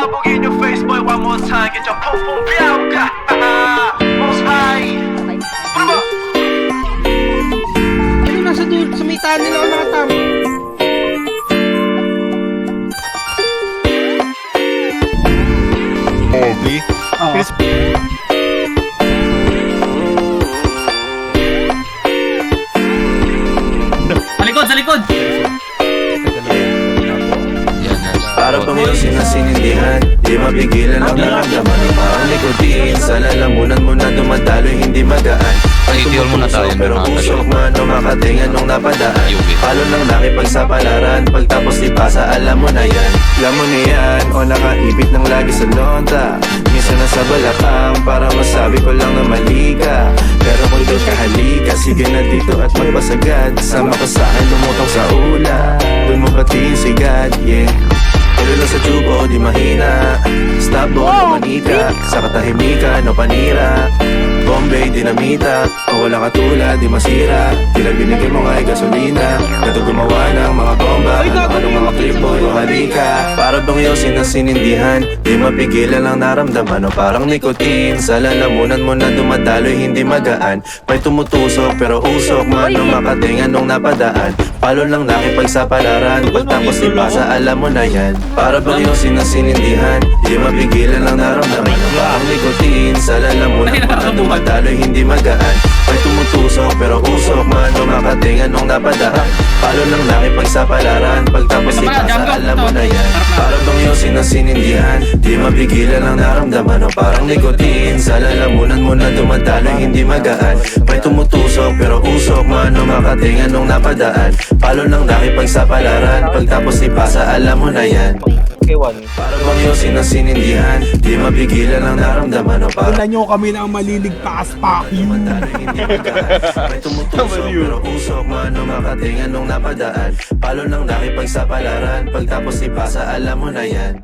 pasabog in your face, boy. One more time, get your pum pum biauka. Most high. Prima. Ayun, nasa dulo, sa may tunnel ako nakatama. Mobley. Sa likod! Para bang yung sinasinindihan, di mapigilan ang naramdaman. Parang nikotin, sa lalamunan mo na dumadaloy, hindi magaan. Pag-ideal muna tayo pero pusok man o makatingan nung napadaan. Palo lang nakipagsapalaran, pagtapos ipasa, alam mo na yan. Alam mo na yan, o nakaipit ng lagi sa lonta. Minsan nasa balakang, para masabi ko lang na mali ka. Pero kung doon ka halika, sige na dito at magbasagad. Sama ka sa akin, lumutang sa ula. Doon mo patiin si God, yeah. Pero lang sa tubo, di mahina. Stop doon, o manika. Sa katahimikan, o panira. Bombay, dinamita. O wala katulad, di masira. Tila binigay mo nga ay gasolina. Kato gumawa ng mga bomba. Ano mga klipo, o halika. Para bang yung sinasinindihan, di mapigilan ang naramdaman. O parang nikotin, sa lalamunan mo na dumadaloy, hindi magaan. May tumutusok, pero usok man o makatingan nung napadaan. Palo lang nakipagsapalaran, pagtapos ipasa, alam mo na yan. Para bang yung sinasinindihan, di mapigilan ang naramdaman. O parang nikotin, sa lalamunan mo na dumadaloy, hindi magaan. May tumutusok, pero usok man o makatingan nung napadaan. Palo lang nakipagsapalaran, pagtapos ipasa, alam mo na yan. Para bang yung sinasinindihan, di mapigilan ang naramdaman. O parang nikotin, sa lalamunan mo na dumadaloy, hindi magaan. May tumutusok, pero usok man o makatingan nung napadaan. Palo lang nakipagsapalaran, pagtapos ipasa, alam mo na yan. Para bang yung sinasinindihan, di mapigilan ang naramdaman. O parang Wala nyo kami na ang maliligtas pa. may tumutusok, pero usok man o makatingan nung napadaan. Palo lang nakipagsapalaran, pagtapos ipasa, alam mo na yan.